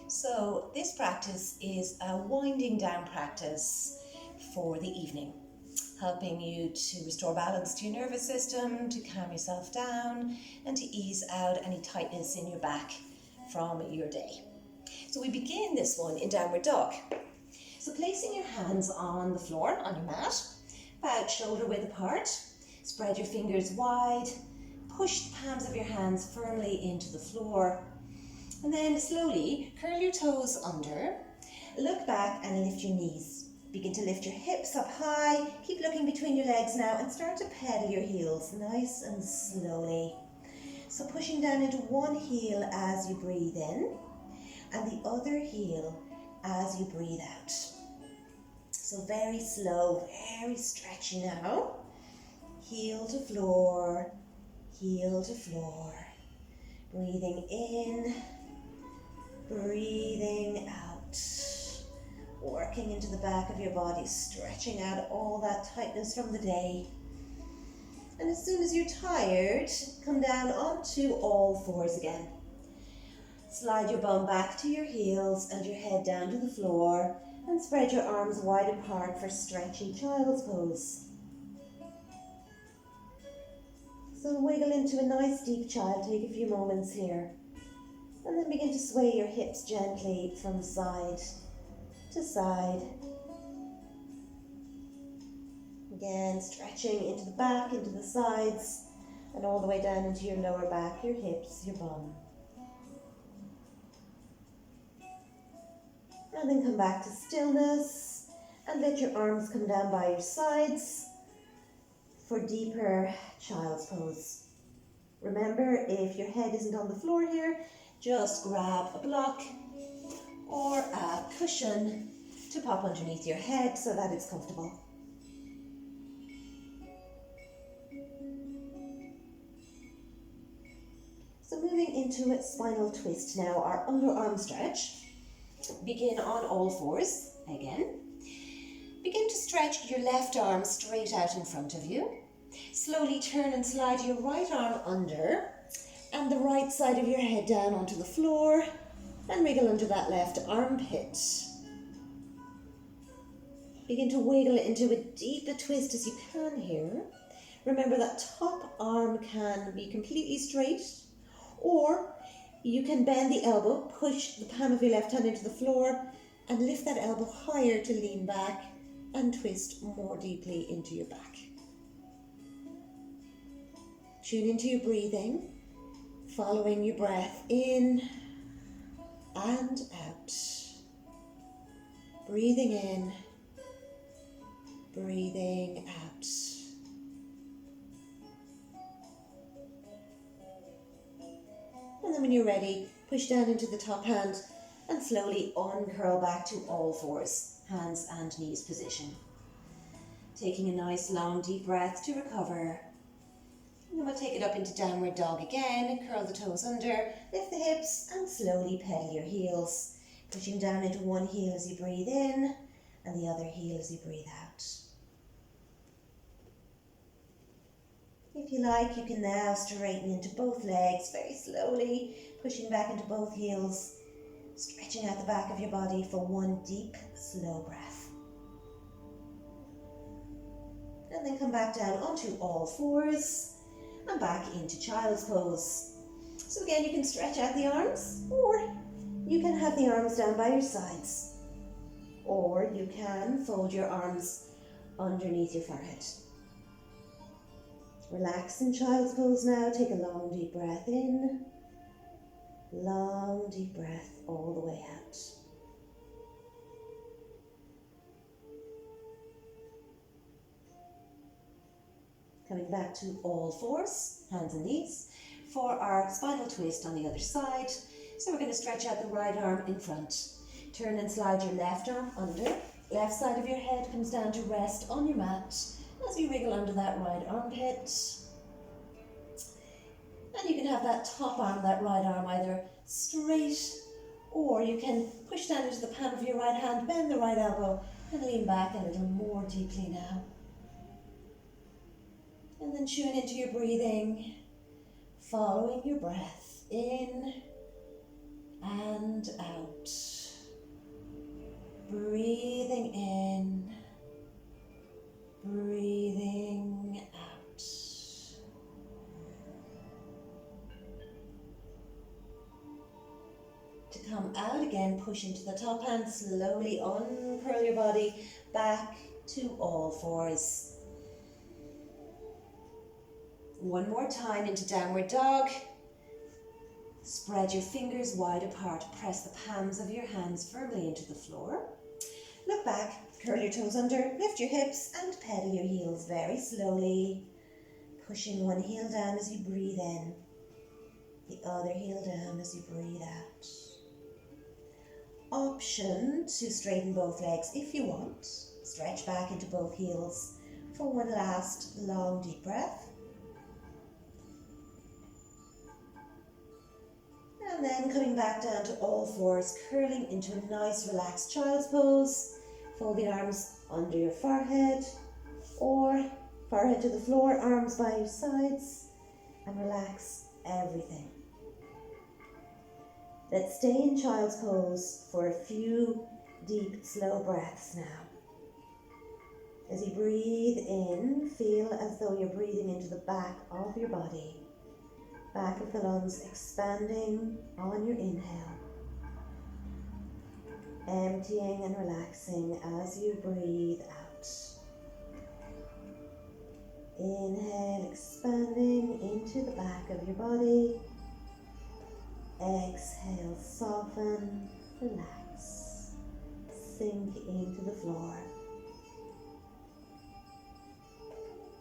So this practice is a winding down practice for the evening, helping you to restore balance to your nervous system, to calm yourself down, and to ease out any tightness in your back from your day. So we begin this one in downward dog. So placing your hands on the floor, on your mat, about shoulder width apart, spread your fingers wide, push the palms of your hands firmly into the floor, and then slowly curl your toes under, look back and lift your knees. Begin to lift your hips up high, keep looking between your legs now and start to pedal your heels nice and slowly. So pushing down into one heel as you breathe in and the other heel as you breathe out. So very slow, very stretchy now. Heel to floor, heel to floor. Breathing in, breathing out. Working into the back of your body, stretching out all that tightness from the day. And as soon as you're tired, come down onto all fours again. Slide your bum back to your heels and your head down to the floor and spread your arms wide apart for stretchy child's pose. So wiggle into a nice deep child, take a few moments here. And then begin to sway your hips gently from side to side. Again, stretching into the back, into the sides, and all the way down into your lower back, your hips, your bum. And then come back to stillness and let your arms come down by your sides for deeper child's pose. Remember, if your head isn't on the floor here, just grab a block or a cushion to pop underneath your head so that it's comfortable. So moving into a spinal twist now, our underarm stretch. Begin on all fours again. Begin to stretch your left arm straight out in front of you. Slowly turn and slide your right arm under and the right side of your head down onto the floor and wriggle under that left armpit. Begin to wiggle into a deeper twist as you can here. Remember that top arm can be completely straight, or you can bend the elbow, push the palm of your left hand into the floor and lift that elbow higher to lean back and twist more deeply into your back. Tune into your breathing, following your breath in and out. Breathing in, breathing out. And then when you're ready, push down into the top hand and slowly uncurl back to all fours, hands and knees position. Taking a nice long deep breath to recover. And then we'll take it up into downward dog again, curl the toes under, lift the hips and slowly pedal your heels. Pushing down into one heel as you breathe in and the other heel as you breathe out. If you like, you can now straighten into both legs very slowly, pushing back into both heels, stretching out the back of your body for one deep, slow breath. And then come back down onto all fours and back into child's pose. So again, you can stretch out the arms, or you can have the arms down by your sides, or you can fold your arms underneath your forehead. Relax in child's pose now. Take a long deep breath in, long deep breath all the way out. Coming back to all fours, hands and knees, for our spinal twist on the other side. So we're going to stretch out the right arm in front. Turn and slide your left arm under. Left side of your head comes down to rest on your mat as you wriggle under that right armpit. And you can have that top arm, that right arm either straight, or you can push down into the palm of your right hand, bend the right elbow and lean back a little more deeply now. And then tune into your breathing, following your breath in and out. Breathing in, breathing out. To come out again, push into the top hand, slowly uncurl your body back to all fours. One more time into downward dog. Spread your fingers wide apart, press the palms of your hands firmly into the floor. Look back, curl your toes under, lift your hips and pedal your heels very slowly. Pushing one heel down as you breathe in, the other heel down as you breathe out. Option to straighten both legs if you want. Stretch back into both heels for one last long deep breath. And then coming back down to all fours, curling into a nice relaxed child's pose. Fold the arms under your forehead or forehead to the floor, arms by your sides, and relax everything. Let's stay in child's pose for a few deep, slow breaths now. As you breathe in, feel as though you're breathing into the back of your body. Back of the lungs expanding on your inhale. Emptying and relaxing as you breathe out. Inhale, expanding into the back of your body. Exhale, soften, relax. Sink into the floor.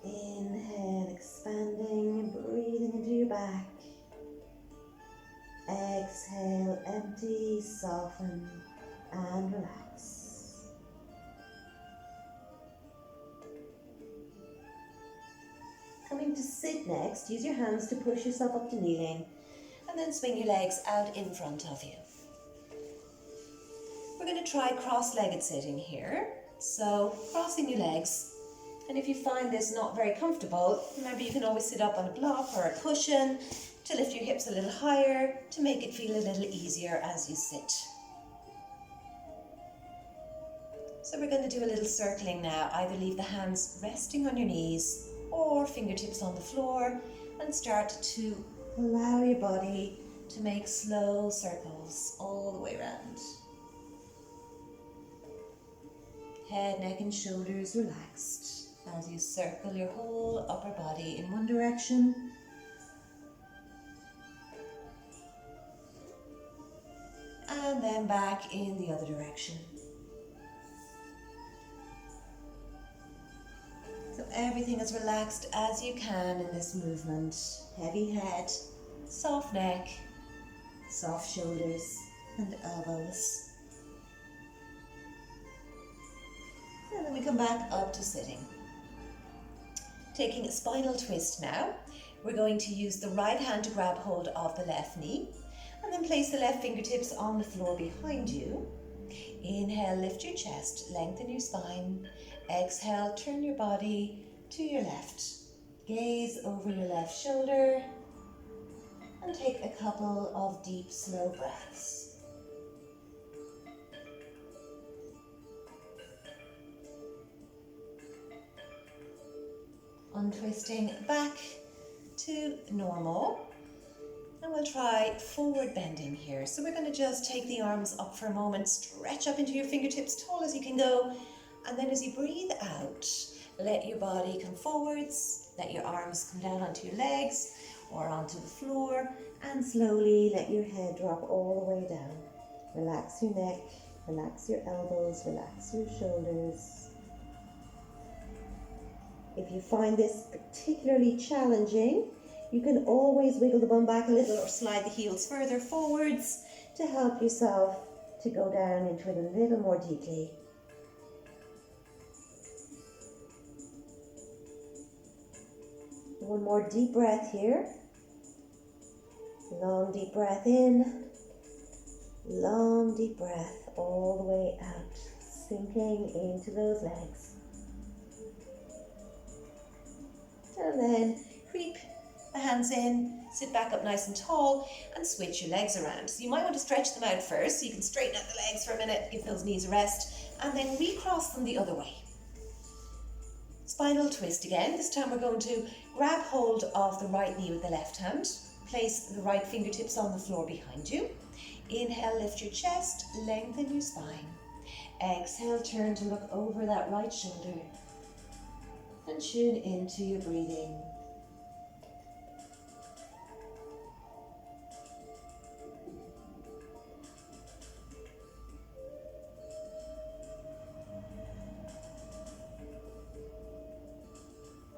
Inhale, expanding, breathing into your back. Exhale, empty, soften, and relax. Coming to sit next, use your hands to push yourself up to kneeling, and then swing your legs out in front of you. We're going to try cross-legged sitting here. So, crossing your legs. And if you find this not very comfortable, remember you can always sit up on a block or a cushion to lift your hips a little higher to make it feel a little easier as you sit. So we're going to do a little circling now. Either leave the hands resting on your knees or fingertips on the floor and start to allow your body to make slow circles all the way around. Head, neck and shoulders relaxed as you circle your whole upper body in one direction. And then back in the other direction. So everything as relaxed as you can in this movement. Heavy head, soft neck, soft shoulders and elbows. And then we come back up to sitting. Taking a spinal twist now, we're going to use the right hand to grab hold of the left knee and then place the left fingertips on the floor behind you. Inhale, lift your chest, lengthen your spine. Exhale, turn your body to your left. Gaze over your left shoulder and take a couple of deep, slow breaths. Untwisting back to normal. And we'll try forward bending here. So we're going to just take the arms up for a moment, stretch up into your fingertips, tall as you can go. And then as you breathe out, let your body come forwards, let your arms come down onto your legs or onto the floor, and slowly let your head drop all the way down. Relax your neck, relax your elbows, relax your shoulders. If you find this particularly challenging, you can always wiggle the bum back a little or slide the heels further forwards to help yourself to go down into it a little more deeply. One more deep breath here. Long deep breath in. Long deep breath all the way out, sinking into those legs. And then creep the hands in, sit back up nice and tall and switch your legs around. So you might want to stretch them out first so you can straighten out the legs for a minute, give those knees a rest, and then recross them the other way. Spinal twist again. This time we're going to grab hold of the right knee with the left hand, place the right fingertips on the floor behind you. Inhale, lift your chest, lengthen your spine. Exhale, turn to look over that right shoulder and tune into your breathing.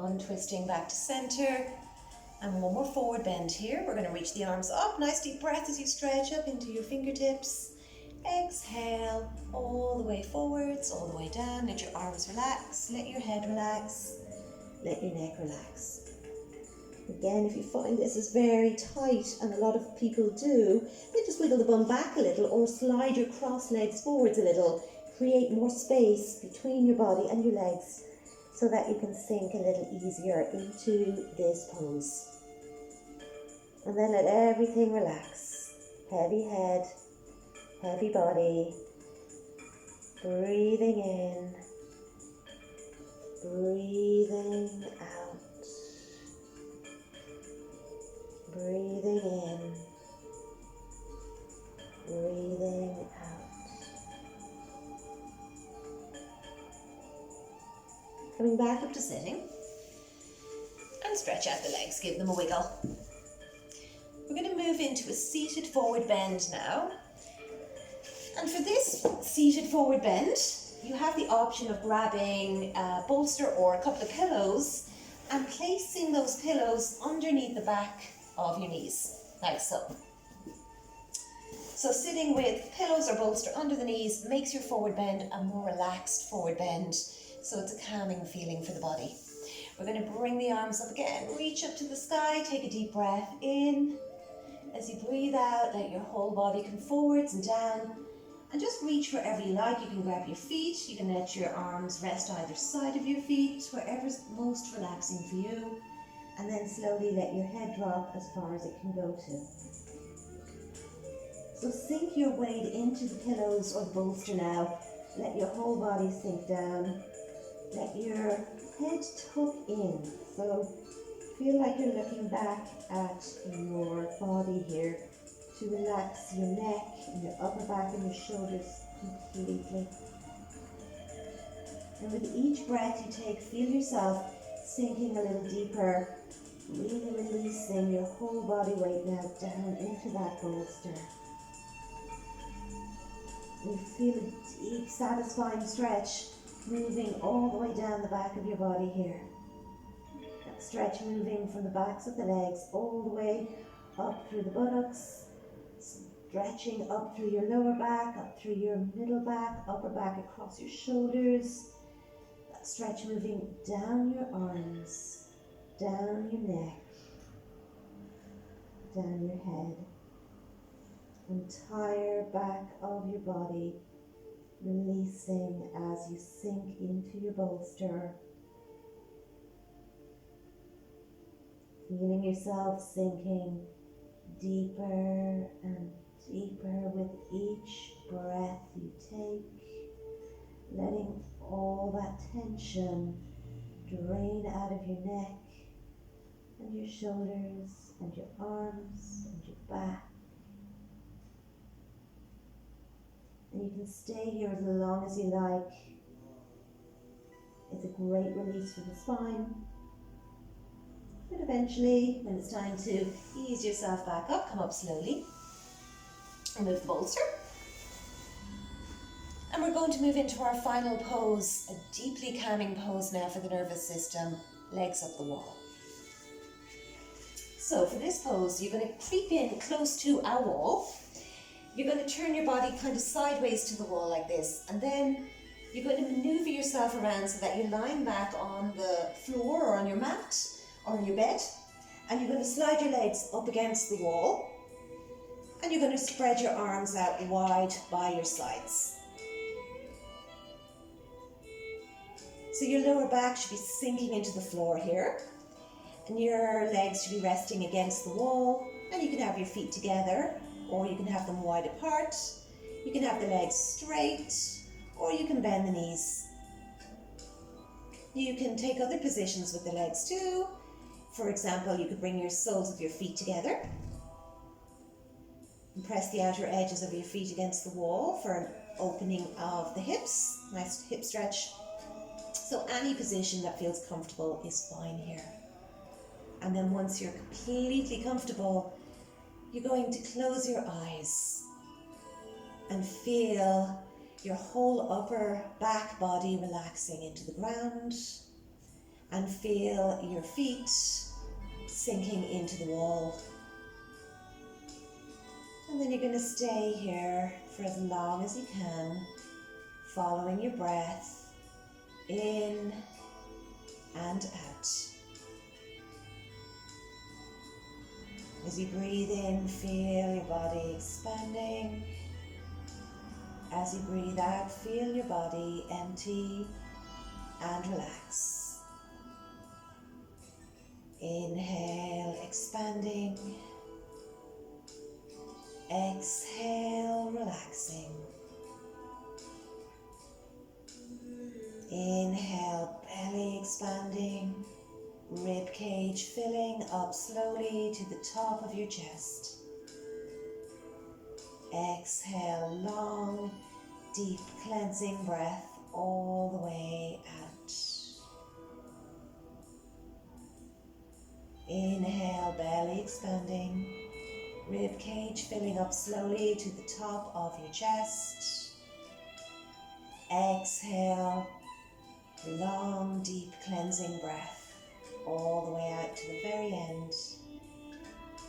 Untwisting back to center, and one more forward bend here. We're going to reach the arms up. Nice deep breath as you stretch up into your fingertips. Exhale all the way forwards, all the way down. Let your arms relax, let your head relax, let your neck relax. Again, if you find this is very tight, and a lot of people do, then just wiggle the bum back a little or slide your cross legs forwards a little. Create more space between your body and your legs so that you can sink a little easier into this pose. And then let everything relax. Heavy head, heavy body. Breathing in, breathing out. Breathing in, breathing out. Coming back up to sitting, and stretch out the legs, give them a wiggle. We're going to move into a seated forward bend now. And for this seated forward bend, you have the option of grabbing a bolster or a couple of pillows and placing those pillows underneath the back of your knees, like so. So sitting with pillows or bolster under the knees makes your forward bend a more relaxed forward bend. So it's a calming feeling for the body. We're going to bring the arms up again. Reach up to the sky. Take a deep breath in. As you breathe out, let your whole body come forwards and down. And just reach wherever you like. You can grab your feet. You can let your arms rest either side of your feet, wherever's most relaxing for you. And then slowly let your head drop as far as it can go to. So sink your weight into the pillows or the bolster now. Let your whole body sink down. Let your head tuck in, so feel like you're looking back at your body here to relax your neck and your upper back and your shoulders completely. And with each breath you take, feel yourself sinking a little deeper, really releasing your whole body weight now down into that bolster. You feel a deep, satisfying stretch moving all the way down the back of your body here. That stretch moving from the backs of the legs all the way up through the buttocks, stretching up through your lower back, up through your middle back, upper back across your shoulders. That stretch moving down your arms, down your neck, down your head. Entire back of your body releasing as you sink into your bolster. Feeling yourself sinking deeper and deeper with each breath you take, letting all that tension drain out of your neck and your shoulders and your arms and your back. And you can stay here as long as you like. It's a great release for the spine. But eventually, when it's time to ease yourself back up, come up slowly. Remove the bolster. And we're going to move into our final pose, a deeply calming pose now for the nervous system, legs up the wall. So for this pose, you're going to creep in close to a wall. You're going to turn your body kind of sideways to the wall like this, and then you're going to maneuver yourself around so that you're lying back on the floor or on your mat or on your bed, and you're going to slide your legs up against the wall, and you're going to spread your arms out wide by your sides. So your lower back should be sinking into the floor here, And your legs should be resting against the wall, and you can have your feet together, or you can have them wide apart. You can have the legs straight, or you can bend the knees. You can take other positions with the legs too. For example, you could bring your soles of your feet together and press the outer edges of your feet against the wall for an opening of the hips. Nice hip stretch. So any position that feels comfortable is fine here. And then once you're completely comfortable, you're going to close your eyes and feel your whole upper back body relaxing into the ground, and feel your feet sinking into the wall. And then you're going to stay here for as long as you can, following your breath in and out. As you breathe in, feel your body expanding. As you breathe out, feel your body empty and relax. Inhale, expanding. Exhale, relaxing. Inhale, belly expanding. Rib cage filling up slowly to the top of your chest. Exhale, long, deep cleansing breath all the way out. Inhale, belly expanding. Rib cage filling up slowly to the top of your chest. Exhale, long, deep cleansing breath all the way out to the very end.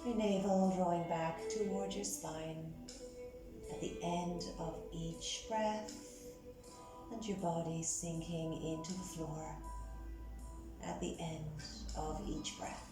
Your navel drawing back towards your spine at the end of each breath, and your body sinking into the floor at the end of each breath.